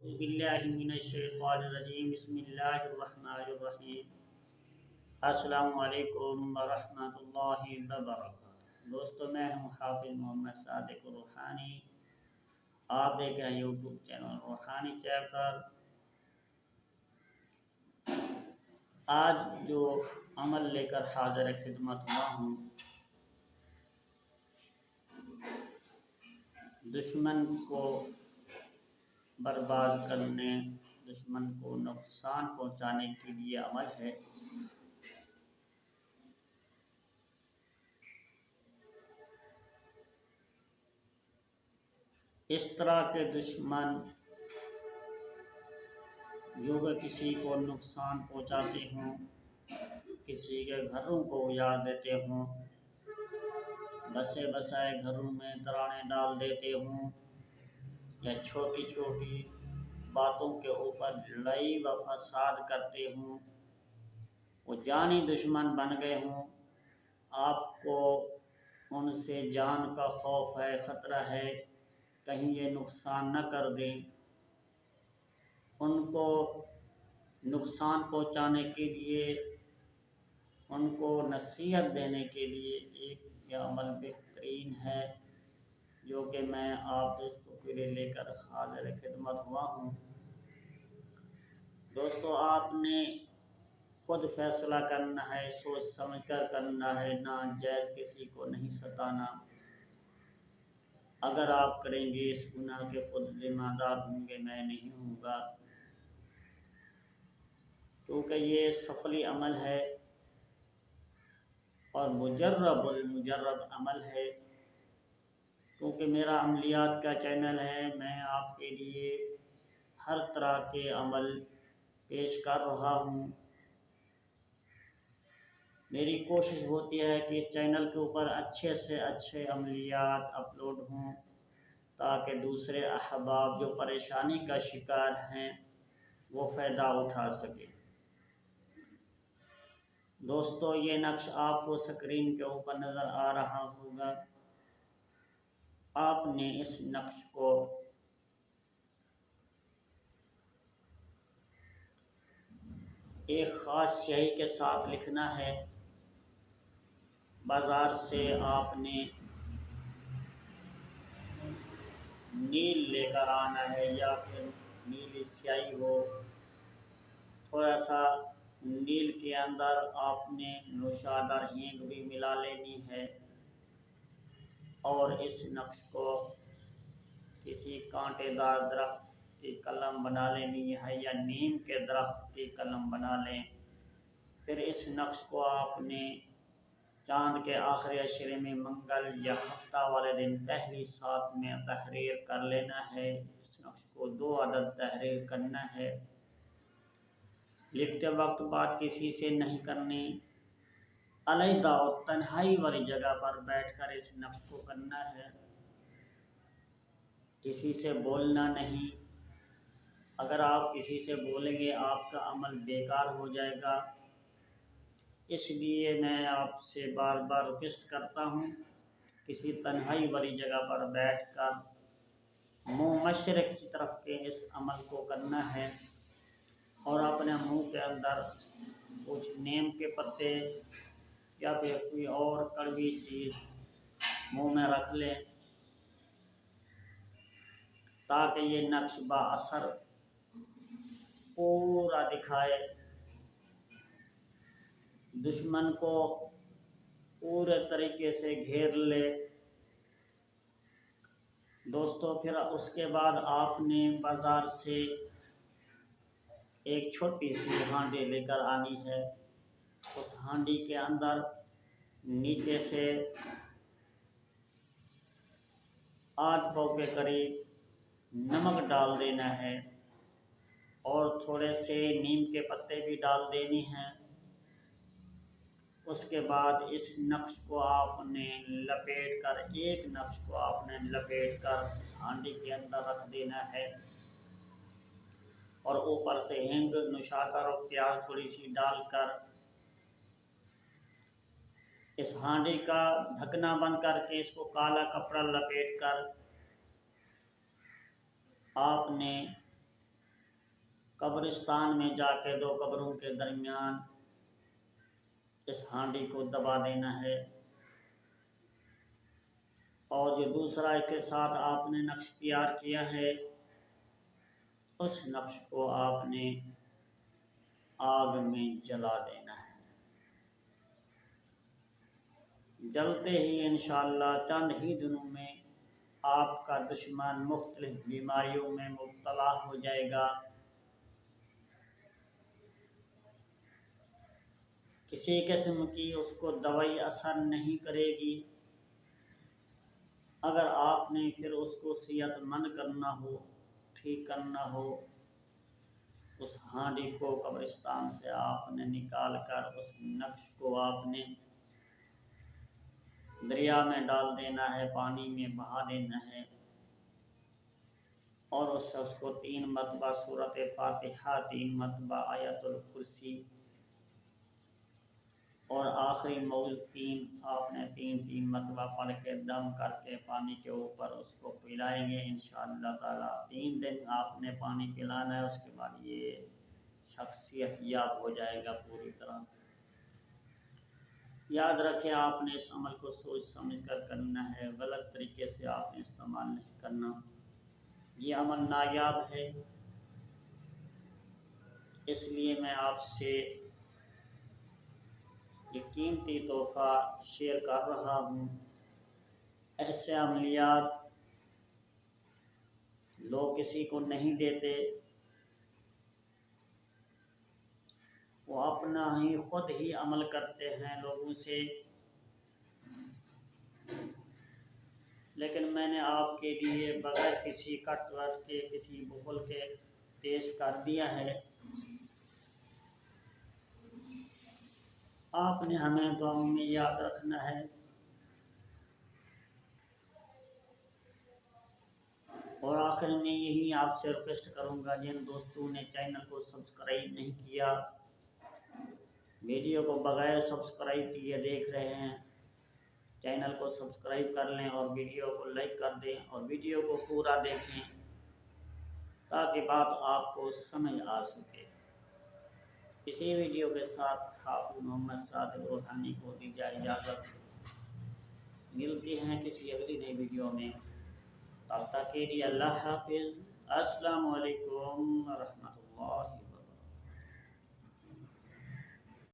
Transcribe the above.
باللہ من الشیطان الرجیم بسم اللہ الرحمن الرحیم السلام علیکم ورحمۃ اللہ وبرکاتہ۔ دوستو میں ہوں حافظ محمد صادق روحانی، آپ دیکھ رہے ہیں یوٹیوب چینل روحانی چیپٹر۔ آج جو عمل لے کر حاضر خدمت ہوا ہوں، دشمن کو برباد کرنے، دشمن کو نقصان پہنچانے کے لیے عمل ہے۔ اس طرح کے دشمن جو کہ کسی کو نقصان پہنچاتے ہوں، کسی کے گھروں کو اجاڑ دیتے ہوں، بسے بسائے گھروں میں ترانے ڈال دیتے ہوں، یا چھوٹی چھوٹی باتوں کے اوپر لڑائی و فساد کرتے ہوں، وہ جانی دشمن بن گئے ہوں۔ آپ کو ان سے جان کا خوف ہے، خطرہ ہے، کہیں یہ نقصان نہ کر دیں۔ ان کو نقصان پہنچانے کے لیے، ان کو نصیحت دینے کے لیے ایک یہ عمل بہترین ہے جو کہ میں آپ دوستوں کے لیے لے کر حاضر خدمت ہوا ہوں۔ دوستو، آپ نے خود فیصلہ کرنا ہے، سوچ سمجھ کر کرنا ہے، ناجائز کسی کو نہیں ستانا۔ اگر آپ کریں گے اس گناہ کے خود ذمہ دار ہوں گے، میں نہیں ہوں گا، کیونکہ یہ سفلی عمل ہے اور مجرب المجرب عمل ہے۔ کیونکہ میرا عملیات کا چینل ہے، میں آپ کے لیے ہر طرح کے عمل پیش کر رہا ہوں۔ میری کوشش ہوتی ہے کہ اس چینل کے اوپر اچھے سے اچھے عملیات اپلوڈ ہوں، تاکہ دوسرے احباب جو پریشانی کا شکار ہیں وہ فائدہ اٹھا سکیں۔ دوستو، یہ نقش آپ کو سکرین کے اوپر نظر آ رہا ہوگا۔ آپ نے اس نقش کو ایک خاص سیاہی کے ساتھ لکھنا ہے۔ بازار سے آپ نے نیل لے کر آنا ہے، یا پھر نیلی سیاہی ہو، تھوڑا سا نیل کے اندر آپ نے نوشادر ہینگ بھی ملا لینی ہے، اور اس نقش کو کسی کانٹے دار درخت کی کلم بنا لینی ہے، یا نیم کے درخت کی کلم بنا لیں۔ پھر اس نقش کو آپ نے چاند کے آخری عشرے میں منگل یا ہفتہ والے دن پہلی سات میں تحریر کر لینا ہے۔ اس نقش کو 2 عدد تحریر کرنا ہے۔ لکھتے وقت بات کسی سے نہیں کرنی، علیحدہ اور تنہائی والی جگہ پر بیٹھ کر اس نقش کو کرنا ہے، کسی سے بولنا نہیں۔ اگر آپ کسی سے بولیں گے آپ کا عمل بیکار ہو جائے گا، اس لیے میں آپ سے بار بار ریکویسٹ کرتا ہوں، کسی تنہائی والی جگہ پر بیٹھ کر منہ مشرق کی طرف کے اس عمل کو کرنا ہے، اور اپنے منہ کے اندر کچھ نیم کے پتے یا پھر کوئی اور کڑوی چیز منہ میں رکھ لیں، تاکہ یہ نقش با اثر پورا دکھائے، دشمن کو پورے طریقے سے گھیر لے۔ دوستو، پھر اس کے بعد آپ نے بازار سے ایک چھوٹی سی ہانڈی لے کر آنی ہے۔ اس ہانڈی کے اندر نیچے سے 8 پاؤ کے قریب نمک ڈال دینا ہے، اور تھوڑے سے نیم کے پتے بھی ڈال دینی ہیں۔ اس کے بعد اس نقش کو آپ نے لپیٹ کر، ایک نقش کو آپ نے لپیٹ کر اس ہانڈی کے اندر رکھ دینا ہے، اور اوپر سے ہینگ، نوشادر اور پیاز تھوڑی سی ڈال کر اس ہانڈی کا ڈھکنا بند کر کے اس کو کالا کپڑا لپیٹ کر آپ نے قبرستان میں جا کے دو قبروں کے درمیان اس ہانڈی کو دبا دینا ہے، اور جو دوسرا اس کے ساتھ آپ نے نقش تیار کیا ہے اس نقش کو آپ نے آگ میں جلا دینا ہے۔ جلتے ہی انشاءاللہ چند ہی دنوں میں آپ کا دشمن مختلف بیماریوں میں مبتلا ہو جائے گا، کسی قسم کی اس کو دوائی اثر نہیں کرے گی۔ اگر آپ نے پھر اس کو صحت مند کرنا ہو، ٹھیک کرنا ہو، اس ہانڈی کو قبرستان سے آپ نے نکال کر اس نقش کو آپ نے دریا میں ڈال دینا ہے، پانی میں بہا دینا ہے، اور اس کو 3 مرتبہ سورۃ فاتحہ، 3 مرتبہ آیت الکرسی اور آخری موضع 3 آپ نے 3 مرتبہ پڑھ کے دم کر کے پانی کے اوپر اس کو پلائیں گے انشاءاللہ تعالی۔ 3 دن آپ نے پانی پلانا ہے، اس کے بعد یہ شخصیت یاب ہو جائے گا پوری طرح۔ یاد رکھیں آپ نے اس عمل کو سوچ سمجھ کر کرنا ہے، غلط طریقے سے آپ نے استعمال نہیں کرنا۔ یہ عمل نایاب ہے، اس لیے میں آپ سے یہ قیمتی تحفہ شیئر کر رہا ہوں۔ ایسے عملیات لوگ کسی کو نہیں دیتے، وہ اپنا ہی خود ہی عمل کرتے ہیں لوگوں سے، لیکن میں نے آپ کے لیے بغیر کسی کٹ وٹ کے، کسی بخل کے پیش کر دیا ہے۔ آپ نے ہمیں دعاؤں میں یاد رکھنا ہے، اور آخر میں یہی آپ سے ریکویسٹ کروں گا، جن دوستوں نے چینل کو سبسکرائب نہیں کیا، ویڈیو کو بغیر سبسکرائب کیے دیکھ رہے ہیں، چینل کو سبسکرائب کر لیں اور ویڈیو کو لائک کر دیں، اور ویڈیو کو پورا دیکھیں تاکہ بات آپ کو سمجھ آ سکے۔ اسی ویڈیو کے ساتھ حافظ محمد صادق روحانی کو دیجیے اجازت، ملتے ہیں کسی اگلی نئی ویڈیو میں، تب تک کے لیے اللہ حافظ۔ السلام علیکم ورحمۃ اللہ۔